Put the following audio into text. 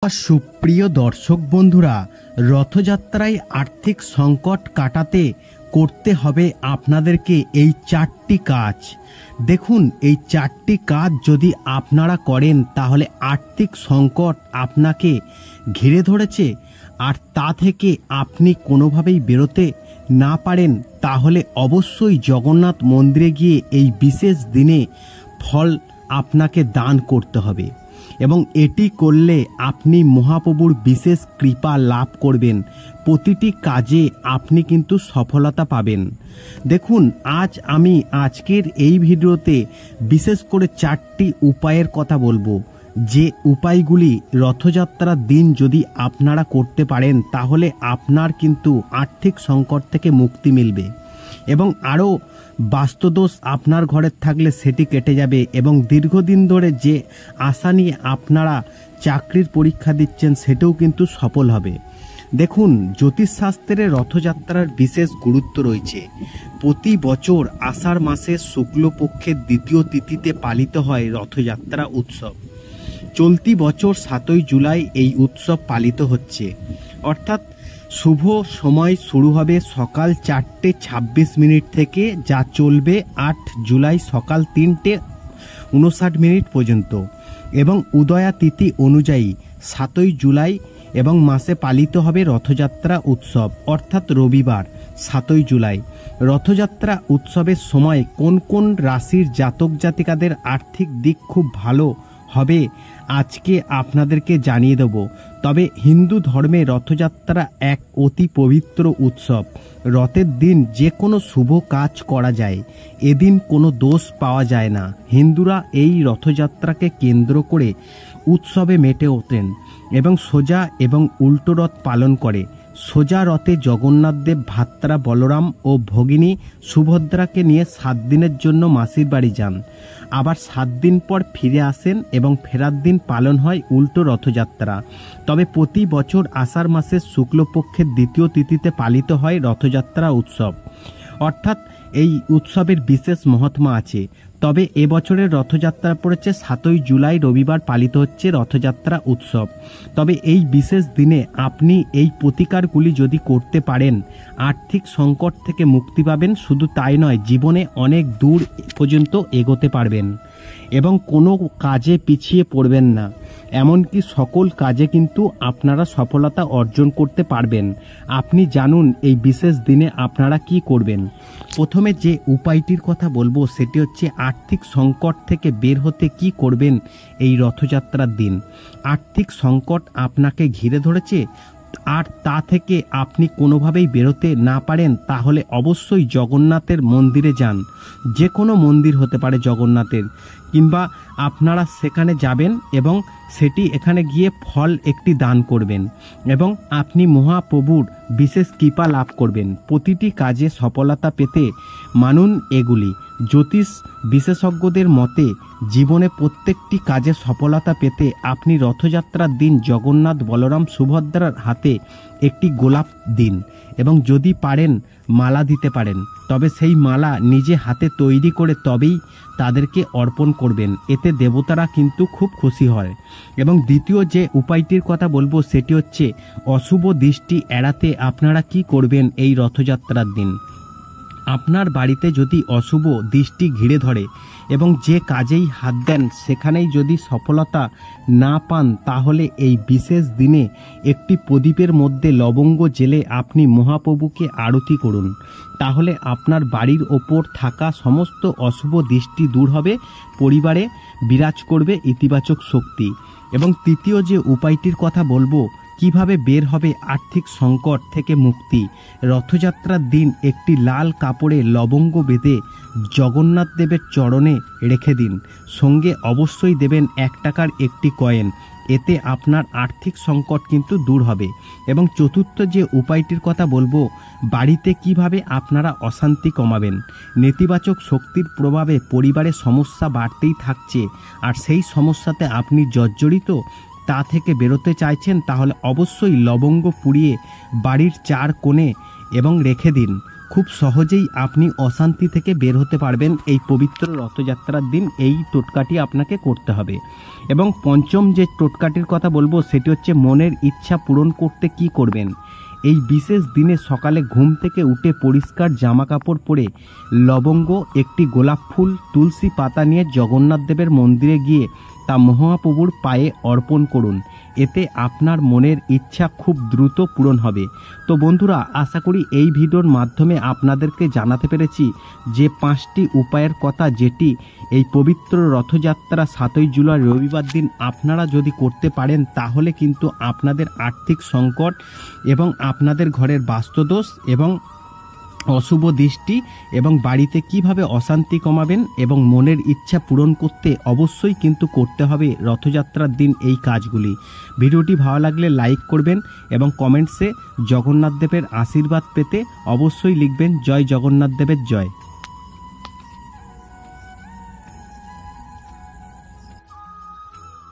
সুপ্রিয় দর্শক বন্ধুরা, রথযাত্রায় আর্থিক সংকট কাটাতে করতে হবে আপনাদেরকে এই 4টি কাজ। দেখুন, এই 4টি কাজ যদি আপনারা করেন তাহলে আর্থিক সংকট আপনাকে ঘিরে ধরেছে আর তা থেকে আপনি কোনোভাবেই বেরোতে না পারেন, তাহলে অবশ্যই জগন্নাথ মন্দিরে গিয়ে এই বিশেষ দিনে ফল আপনাকে দান করতে হবে এবং এটি করলে আপনি মহাপ্রভুর বিশেষ কৃপা লাভ করবেন। প্রতিটি কাজে আপনি কিন্তু সফলতা পাবেন। দেখুন, আমি আজকের এই ভিডিওতে বিশেষ করে 4টি উপায়ের কথা বলবো, যে উপায়গুলি রথযাত্রার দিন যদি আপনারা করতে পারেন তাহলে আপনার কিন্তু আর্থিক সংকট থেকে মুক্তি মিলবে এবং আরও বাস্তুদোষ আপনার ঘরে থাকলে সেটি কেটে যাবে এবং দীর্ঘদিন ধরে যে আশা নিয়ে আপনারা চাকরির পরীক্ষা দিচ্ছেন সেটাও কিন্তু সফল হবে। দেখুন, জ্যোতিষশাস্ত্রে রথযাত্রার বিশেষ গুরুত্ব রয়েছে। প্রতি বছর আষাঢ় মাসের শুক্লপক্ষের দ্বিতীয় তিথিতে পালিত হয় রথযাত্রা উৎসব। চলতি বছর 7ই জুলাই এই উৎসব পালিত হচ্ছে, অর্থাৎ শুভ সময় শুরু হবে সকাল 4:26 থেকে, যা চলবে 8 জুলাই সকাল 3:59 পর্যন্ত এবং উদয়া তিথি অনুযায়ী 7ই জুলাই এবং মাসে পালিত হবে রথযাত্রা উৎসব, অর্থাৎ রবিবার 7ই জুলাই। রথযাত্রা উৎসবের সময় কোন কোন রাশির জাতক জাতিকাদের আর্থিক দিক খুব ভালো হবে আজকে আপনাদেরকে জানিয়ে দেব। তবে হিন্দু ধর্মে রথযাত্রা এক অতি পবিত্র উৎসব। রথের দিন যে কোনো শুভ কাজ করা যায়, এদিন কোনো দোষ পাওয়া যায় না। হিন্দুরা এই রথযাত্রাকে কেন্দ্র করে উৎসবে মেতে ওঠেন এবং সোজা এবং উল্টো রথ পালন করে। সোজা রথে জগন্নাথদেব ভ্রাতা বলরাম ও ভগিনী সুভদ্রাকে নিয়ে 7 দিনের জন্য মাসির বাড়ি যান, আবার 7 দিন পর ফিরে আসেন এবং ফেরার দিন পালন হয় উল্টো রথযাত্রা। তবে প্রতি বছর আষাঢ় মাসের শুক্লপক্ষের দ্বিতীয় তিথিতে পালিত হয় রথযাত্রা উৎসব, অর্থাৎ এই উৎসবের বিশেষ মহাত্মা আছে। তবে এবছরের রথযাত্রা পড়েছে 7ই জুলাই, রবিবার পালিত হচ্ছে রথযাত্রা উৎসব। তবে এই বিশেষ দিনে আপনি এই প্রতিকারগুলি যদি করতে পারেন আর্থিক সংকট থেকে মুক্তি পাবেন। শুধু তাই নয়, জীবনে অনেক দূর পর্যন্ত এগোতে পারবেন এবং কোনো কাজে পিছিয়ে পড়বেন না। এমনকি সকল কাজে কিন্তু আপনারা সফলতা অর্জন করতে পারবেন। আপনি জানুন এই বিশেষ দিনে আপনারা কি করবেন। প্রথমে যে উপায়টির কথা বলবো সেটি হচ্ছে আর্থিক সংকট থেকে বের হতে কি করবেন এই রথযাত্রার দিন। আর্থিক সংকট আপনাকে ঘিরে ধরেছে আর তা থেকে আপনি কোনোভাবেই বেরোতে না পারেন, তাহলে অবশ্যই জগন্নাথের মন্দিরে যান। যে কোনো মন্দির হতে পারে জগন্নাথের, কিংবা আপনারা সেখানে যাবেন এবং সেটি এখানে গিয়ে ফল একটি দান করবেন এবং আপনি মহাপ্রভুর বিশেষ কৃপা লাভ করবেন। প্রতিটি কাজে সফলতা পেতে মানুন এগুলি। জ্যোতিষ বিশেষজ্ঞদের মতে জীবনে প্রত্যেকটি কাজে সফলতা পেতে আপনি রথযাত্রার দিন জগন্নাথ বলরাম সুভদ্রার হাতে একটি গোলাপ দিন এবং যদি পারেন মালা দিতে পারেন, তবে সেই মালা নিজে হাতে তৈরি করে তবেই তাদেরকে অর্পণ করবেন। এতে দেবতারা কিন্তু খুব খুশি হয়। এবং দ্বিতীয় যে উপায়টির কথা বলবো সেটি হচ্ছে অশুভ দৃষ্টি এড়াতে আপনারা কি করবেন এই রথযাত্রার দিন। আপনার বাড়িতে যদি অশুভ দৃষ্টি ঘিরে ধরে এবং যে কাজেই হাত দেন সেখানেই যদি সফলতা না পান, তাহলে এই বিশেষ দিনে একটি প্রদীপের মধ্যে লবঙ্গ জেলে আপনি মহাপ্রভুকে আরতি করুন। তাহলে আপনার বাড়ির ওপর থাকা সমস্ত অশুভ দৃষ্টি দূর হবে, পরিবারে বিরাজ করবে ইতিবাচক শক্তি। এবং তৃতীয় যে উপায়টির কথা বলবো, কিভাবে বের হবে আর্থিক সংকট থেকে মুক্তি। রথযাত্রার দিন একটি লাল কাপড়ে লবঙ্গ বেঁধে জগন্নাথ দেবের চরণে রেখে দিন। সঙ্গে অবশ্যই দেবেন 1 টাকার একটি কয়েন। এতে আপনার আর্থিক সংকট কিন্তু দূর হবে। এবং চতুর্থ যে উপায়টির কথা বলবো, বাড়িতে কিভাবে আপনারা অশান্তি কমাবেন। নেতিবাচক শক্তির প্রভাবে পরিবারে সমস্যা বাড়তেই থাকছে আর সেই সমস্যাতে আপনি জর্জরিত, তা থেকে বেরোতে চাইছেন, তাহলে অবশ্যই লবঙ্গ পুড়িয়ে বাড়ির 4 কোণে এবং রেখে দিন। খুব সহজেই আপনি অশান্তি থেকে বের হতে পারবেন। এই পবিত্র রথযাত্রার দিন এই টোটকাটি আপনাকে করতে হবে। এবং পঞ্চম যে টোটকাটির কথা বলবো সেটি হচ্ছে মনের ইচ্ছা পূরণ করতে কি করবেন। এই বিশেষ দিনে সকালে ঘুম থেকে উঠে পরিষ্কার জামা কাপড় পরে লবঙ্গ, একটি গোলাপ ফুল, তুলসী পাতা নিয়ে জগন্নাথ দেবের মন্দিরে গিয়ে তা মহাপ্রভুর পায়ে অর্পণ করুন। এতে আপনার মনের ইচ্ছা খুব দ্রুত পূরণ হবে। তো বন্ধুরা, আশা করি এই ভিডিওর মাধ্যমে আপনাদেরকে জানাতে পেরেছি যে 5টি উপায়ের কথা, যেটি এই পবিত্র রথযাত্রা 7ই জুলাই রবিবার দিন আপনারা যদি করতে পারেন তাহলে কিন্তু আপনাদের আর্থিক সংকট এবং আপনাদের ঘরের বাস্তুদোষ এবং অশুভ দৃষ্টি এবং বাড়িতে কিভাবে অশান্তি কমাবেন এবং মনের ইচ্ছা পূরণ করতে অবশ্যই কিন্তু করতে হবে রথযাত্রার দিন এই কাজগুলি। ভিডিওটি ভালো লাগলে লাইক করবেন এবং কমেন্টসে জগন্নাথ দেবের আশীর্বাদ পেতে অবশ্যই লিখবেন জয় জগন্নাথ দেবের জয়।